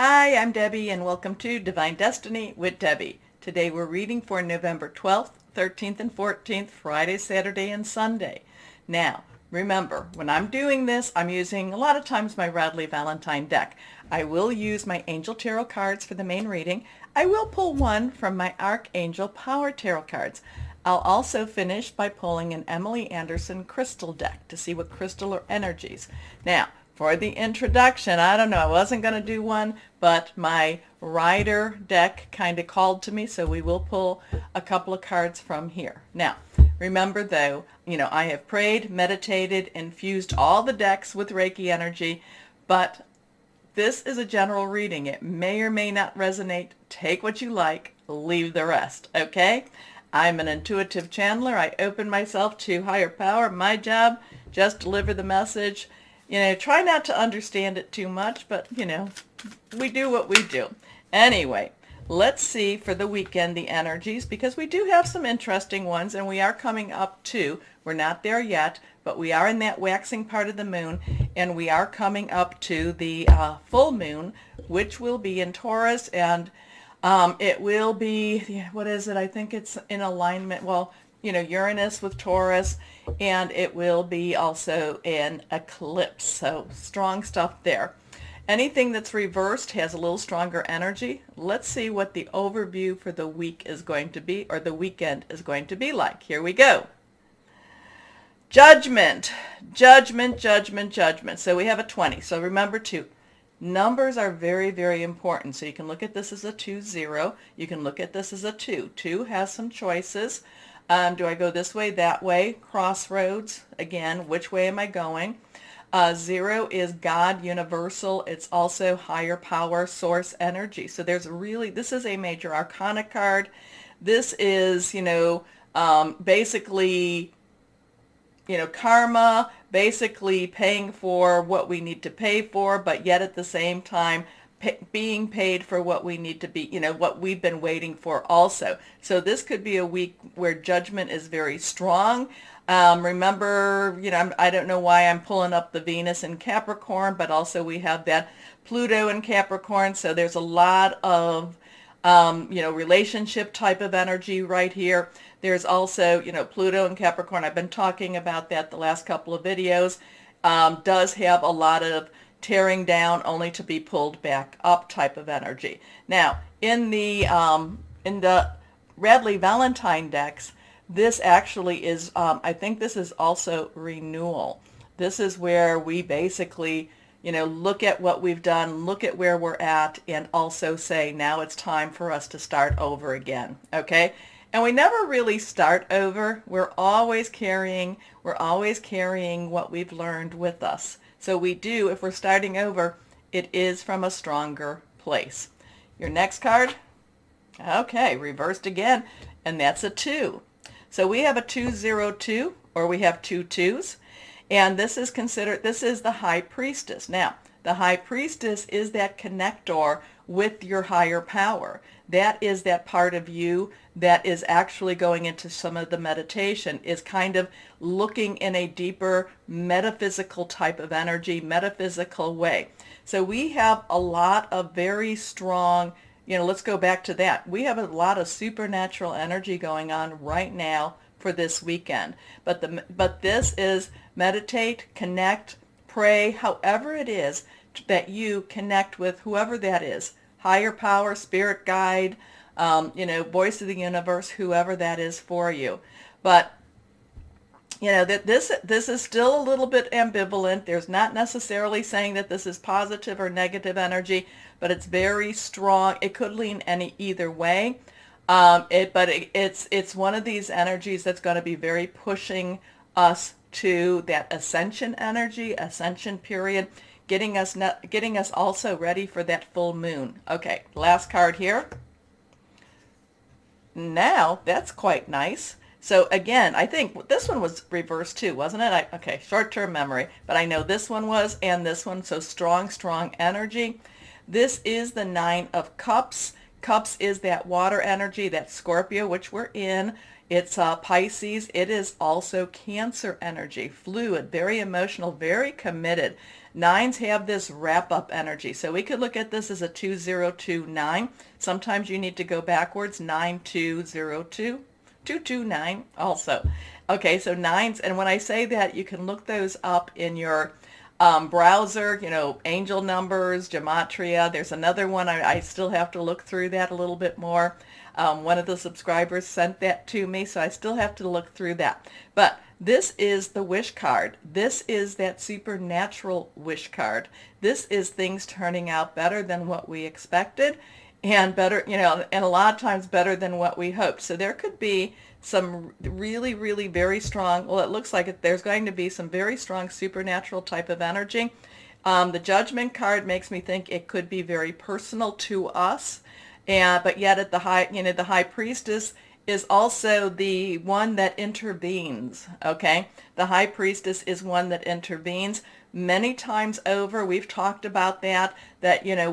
Hi, I'm Debbie and welcome to Divine Destiny with Debbie. Today we're reading for November 12th, 13th, and 14th, Friday, Saturday, and Sunday. Now, remember, when I'm doing this, I'm using a lot of times my Radley Valentine deck. I will use my Angel Tarot cards for the main reading. I will pull one from my Archangel Power Tarot cards. I'll also finish by pulling an Emily Anderson crystal deck to see what crystal or energies. Now, for the introduction, I don't know, I wasn't going to do one, but my rider deck kind of called to me, so we will pull a couple of cards from here. Now, remember though, I have prayed, meditated, infused all the decks with Reiki energy, but this is a general reading. It may or may not resonate. Take what you like, leave the rest, okay? I'm an intuitive channeler. I open myself to higher power. My job, just deliver the message. Try not to understand it too much, but, we do what we do. Anyway, let's see for the weekend the energies, because we do have some interesting ones, and we are coming up to, we're not there yet, but we are in that waxing part of the moon, and we are coming up to the full moon, which will be in Taurus, and it will be, what is it? I think it's in alignment, well, Uranus with Taurus, and it will be also an eclipse. So strong stuff there. Anything that's reversed has a little stronger energy. Let's see what the overview for the week is going to be, or the weekend is going to be like. Here we go. Judgment, judgment, judgment, judgment. So we have a 20. So remember too, numbers are very, very important. So you can look at this as a 2-0. You can look at this as a 2. 2 has some choices. Do I go this way, that way? Crossroads. Again, which way am I going? 0 is God, universal. It's also higher power, source energy. So this is a major arcana card. This is, basically, karma, basically paying for what we need to pay for, but yet at the same time, being paid for what we need to be, what we've been waiting for also. So this could be a week where judgment is very strong. Remember, I don't know why I'm pulling up the Venus in Capricorn, but also we have that Pluto in Capricorn. So there's a lot of, relationship type of energy right here. There's also, Pluto in Capricorn. I've been talking about that the last couple of videos. Does have a lot of tearing down only to be pulled back up type of energy. Now, in the Radley Valentine decks, this actually is, I think this is also renewal. This is where we basically, look at what we've done, look at where we're at, and also say, now it's time for us to start over again, okay? And we never really start over. We're always carrying what we've learned with us. So we do, if we're starting over, it is from a stronger place. Your next card, okay, reversed again, and that's a 2. So we have a 2-0-2, or we have 2 2s, and this is the High Priestess. Now, the High Priestess is that connector with your higher power. That is that part of you that is actually going into some of the meditation, is kind of looking in a deeper metaphysical type of energy, metaphysical way. So we have a lot of very strong, let's go back to that. We have a lot of supernatural energy going on right now for this weekend. But this is meditate, connect, pray, however it is that you connect with whoever that is. Higher power, spirit guide, voice of the universe, whoever that is for you. But, that this is still a little bit ambivalent. There's not necessarily saying that this is positive or negative energy, but it's very strong. It could lean either way. It's one of these energies that's going to be very pushing us to that ascension energy, ascension period, getting us also ready for that full moon. Okay, last card here. Now, that's quite nice. So again, I think this one was reversed too, wasn't it? Okay, short-term memory, but I know this one was, and this one, so strong, strong energy. This is the 9 of Cups. Cups is that water energy, that Scorpio, which we're in. It's Pisces. It is also Cancer energy, fluid, very emotional, very committed. Nines have this wrap-up energy. So we could look at this as a 2029. Sometimes you need to go backwards, 9202. 229 also. Okay, so nines, and when I say that, you can look those up in your browser, angel numbers, gematria. There's another one. I still have to look through that a little bit more. One of the subscribers sent that to me, so I still have to look through that. But this is the wish card. This is that supernatural wish card. This is things turning out better than what we expected, and better, and a lot of times better than what we hoped. So there could be some really, really very strong, well, it looks like there's going to be some very strong supernatural type of energy. The Judgment card makes me think it could be very personal to us, but yet at the High Priestess is also the one that intervenes, okay? The High Priestess is one that intervenes. Many times over, we've talked about that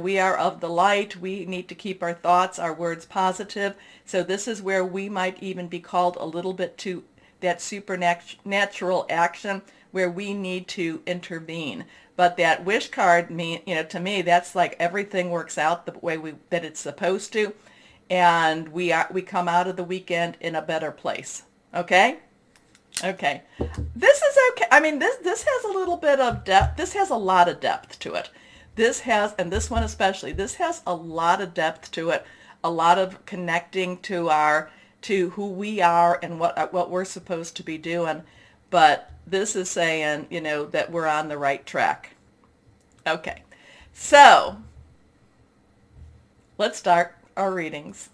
we are of the light. We need to keep our thoughts, our words positive. So this is where we might even be called a little bit to that supernatural action where we need to intervene. But that wish card, to me, that's like everything works out the way that it's supposed to. And we come out of the weekend in a better place. Okay? Okay. This is okay. I mean, this has a little bit of depth. This has a lot of depth to it. And this one especially, this has a lot of depth to it, a lot of connecting to who we are and what we're supposed to be doing. But this is saying, that we're on the right track. Okay. So, let's start our readings.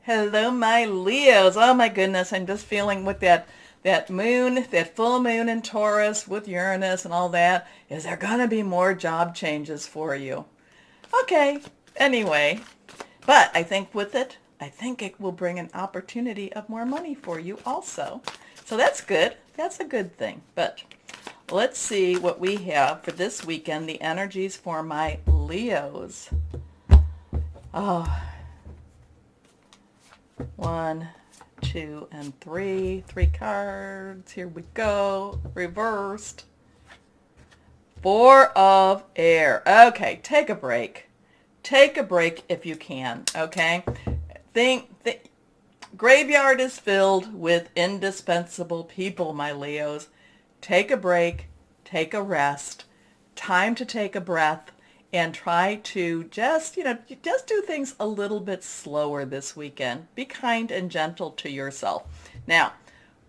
Hello, my Leos. Oh my goodness, I'm just feeling with that moon, that full moon in Taurus with Uranus and all that. Is there going to be more job changes for you? Okay, anyway. But I think it will bring an opportunity of more money for you also. So that's good. That's a good thing. But let's see what we have for this weekend, the energies for my Leos. Oh, 1, 2, and 3. 3 cards. Here we go. Reversed. 4 of air. Okay, take a break. Take a break if you can, okay? Graveyard is filled with indispensable people, my Leos. Take a break. Take a rest. Time to take a breath. And try to just do things a little bit slower this weekend. Be kind and gentle to yourself. Now,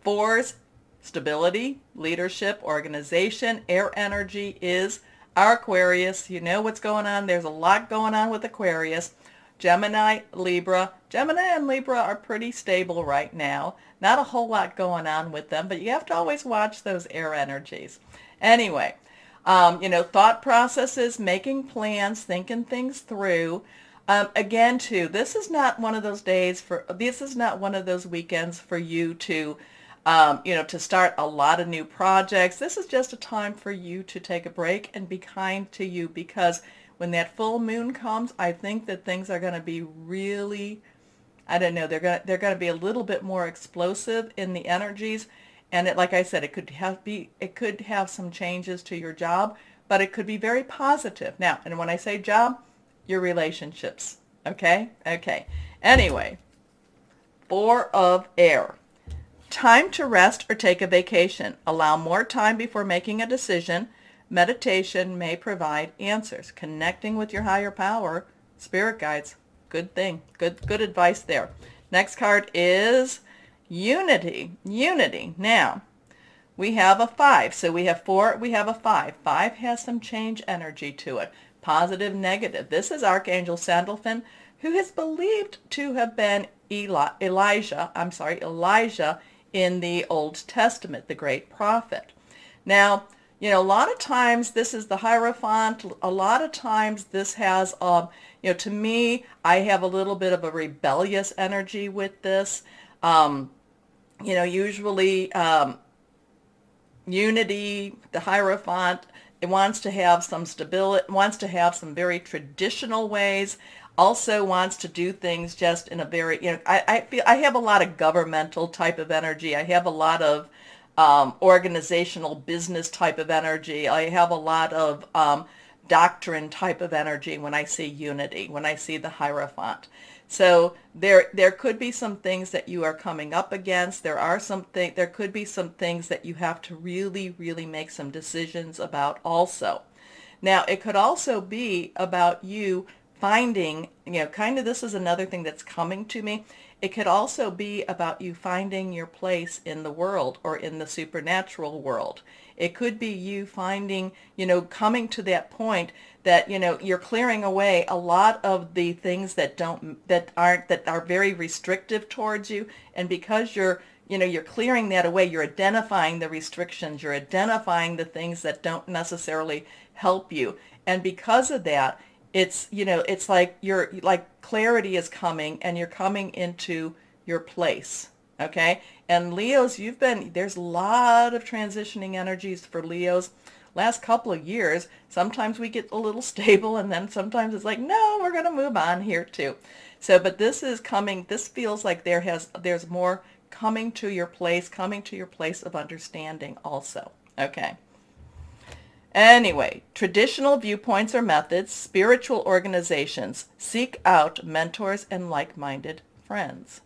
4s, stability, leadership, organization, air energy is our Aquarius. You know what's going on. There's a lot going on with Aquarius. Gemini, Libra. Gemini and Libra are pretty stable right now. Not a whole lot going on with them, but you have to always watch those air energies. Anyway, thought processes, making plans, thinking things through. Again, too, this is not one of those weekends for you to, to start a lot of new projects. This is just a time for you to take a break and be kind to you, because when that full moon comes, I think that things are going to be really, they're going to be a little bit more explosive in the energies. And like I said, it could have some changes to your job, but it could be very positive. Now, and when I say job, your relationships. Okay? Okay. Anyway, 4 of air. Time to rest or take a vacation. Allow more time before making a decision. Meditation may provide answers. Connecting with your higher power, spirit guides. Good thing. Good advice there. Next card is Unity. Now, we have a 5. So we have 4, we have a 5. 5 has some change energy to it. Positive, negative. This is Archangel Sandalphon, who is believed to have been Elijah in the Old Testament, the great prophet. Now, a lot of times this is the Hierophant. A lot of times this has, to me, I have a little bit of a rebellious energy with this. Usually Unity, the Hierophant, it wants to have some stability, wants to have some very traditional ways, also wants to do things just in a very, I feel I have a lot of governmental type of energy. I have a lot of, organizational business type of energy. I have a lot of doctrine type of energy when I see unity, when I see the Hierophant. So there could be some things that you are coming up against. There could be some things that you have to really, really make some decisions about also. Now, it could also be about you finding, kind of, this is another thing that's coming to me. It could also be about you finding your place in the world or in the supernatural world. It could be you finding, coming to that point that, you're clearing away a lot of the things that are very restrictive towards you. And because you're clearing that away, you're identifying the restrictions, you're identifying the things that don't necessarily help you. And because of that, it's like clarity is coming and you're coming into your place. Okay. And Leos, there's a lot of transitioning energies for Leos. Last couple of years, sometimes we get a little stable and then sometimes it's like, no, we're going to move on here too. So, but this is coming, this feels like there's more coming to your place of understanding also. Okay. Anyway, traditional viewpoints or methods, spiritual organizations, seek out mentors and like-minded friends.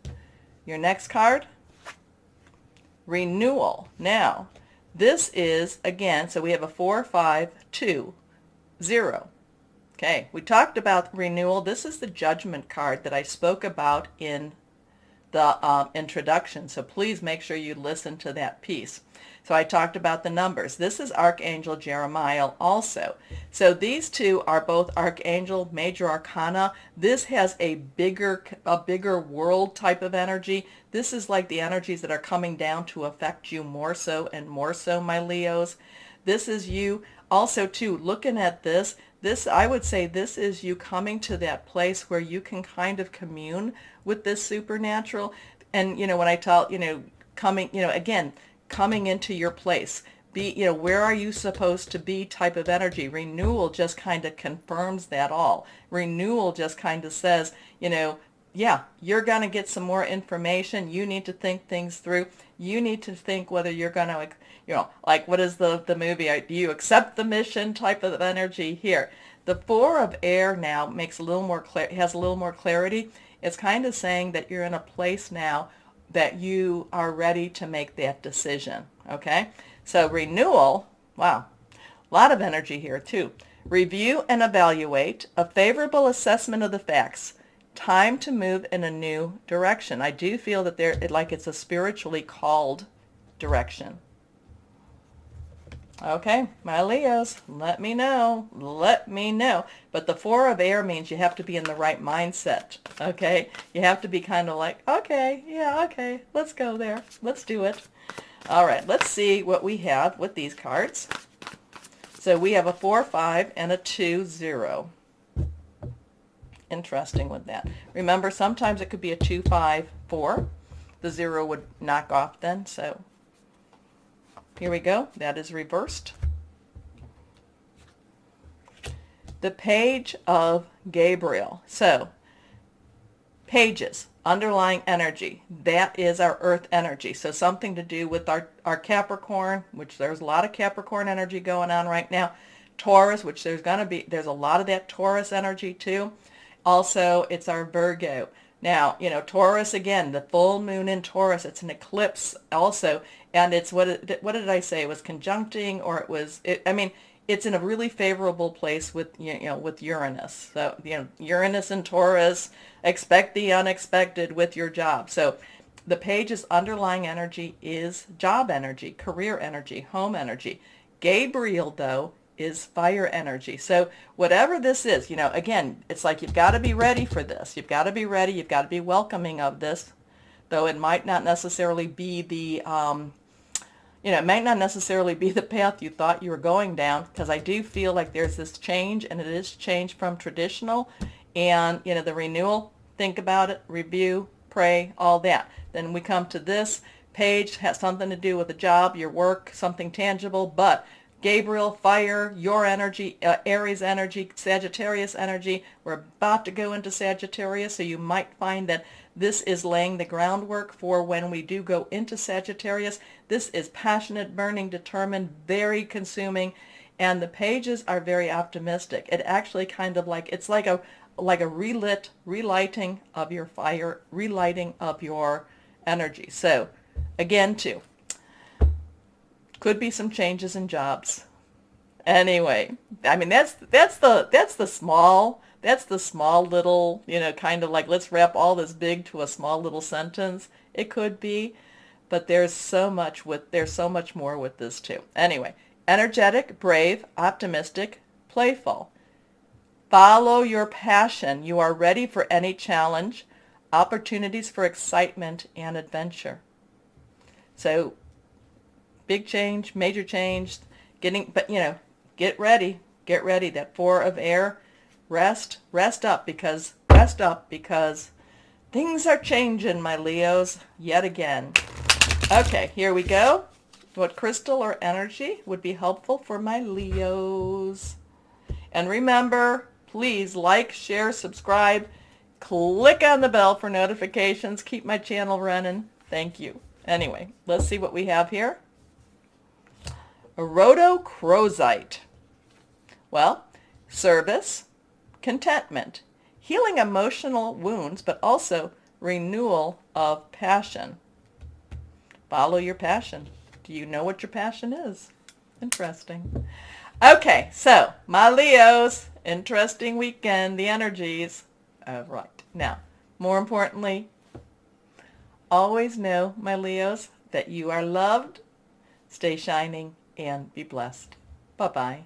Your next card, Renewal. Now, this is, again, so we have a 4, 5, 2, 0. Okay, we talked about Renewal. This is the Judgment card that I spoke about in the introduction, so please make sure you listen to that piece. So I talked about the numbers. This is Archangel Jeremiah also. So these two are both Archangel, Major Arcana. This has a bigger world type of energy. This is like the energies that are coming down to affect you more so and more so, my Leos. This is you also too, looking at this, I would say this is you coming to that place where you can kind of commune with this supernatural. And, when I tell, coming, again, coming into your place, where are you supposed to be type of energy. Renewal just kind of confirms that all. Renewal just kind of says, yeah, you're going to get some more information. You need to think things through. You need to think whether you're going to, like what is the movie? Do you accept the mission type of energy here? The 4 of air now makes a little more has a little more clarity. It's kind of saying that you're in a place now that you are ready to make that decision. Okay? So renewal, wow, a lot of energy here too. Review and evaluate, a favorable assessment of the facts. Time to move in a new direction. I do feel that it's a spiritually called direction. Okay, my Leos, let me know. But the 4 of air means you have to be in the right mindset, okay? You have to be kind of like, okay, yeah, okay, let's go there. Let's do it. All right, let's see what we have with these cards. So we have a 4, 5, and a 2, 0. Interesting with that. Remember, sometimes it could be a 2, 5, 4. The 0 would knock off then, so here we go. That is reversed. The Page of Gabriel. So, pages, underlying energy. That is our earth energy. So something to do with our Capricorn, which there's a lot of Capricorn energy going on right now. Taurus, which there's a lot of that Taurus energy too. Also, it's our Virgo. Now, Taurus, again, the full moon in Taurus, it's an eclipse also. And it's, what did I say? It was conjuncting, or it was, it's in a really favorable place with, with Uranus. So, Uranus and Taurus, expect the unexpected with your job. So the page's underlying energy is job energy, career energy, home energy. Gabriel, though, is fire energy. So whatever this is, again, it's like you've got to be ready for this. You've got to be ready. You've got to be welcoming of this, though it might not necessarily be the, it might not necessarily be the path you thought you were going down, because I do feel like there's this change, and it is change from traditional. And, the renewal, think about it, review, pray, all that. Then we come to this page, has something to do with a job, your work, something tangible, but Gabriel, fire, your energy, Aries energy, Sagittarius energy. We're about to go into Sagittarius, so you might find that this is laying the groundwork for when we do go into Sagittarius. This is passionate, burning, determined, very consuming, and the pages are very optimistic. It actually kind of like, it's like a relighting of your fire, relighting of your energy. So again, too, could be some changes in jobs. Anyway, I mean, that's the small little, kind of like, let's wrap all this big to a small little sentence. It could be, but there's so much more with this too. Anyway, energetic, brave, optimistic, playful. Follow your passion. You are ready for any challenge, opportunities for excitement and adventure. So big change, major change, get ready. That 4 of air, rest up because things are changing, my Leos, yet again. Okay, here we go. What crystal or energy would be helpful for my Leos? And remember, please like, share, subscribe, click on the bell for notifications, keep my channel running. Thank you. Anyway, let's see what we have here. Rhodochrosite. Well, service, contentment, healing emotional wounds, but also renewal of passion. Follow your passion. Do you know what your passion is? Interesting. Okay, so my Leos, interesting weekend, the energies. All right. Now, more importantly, always know, my Leos, that you are loved. Stay shining and be blessed. Bye-bye.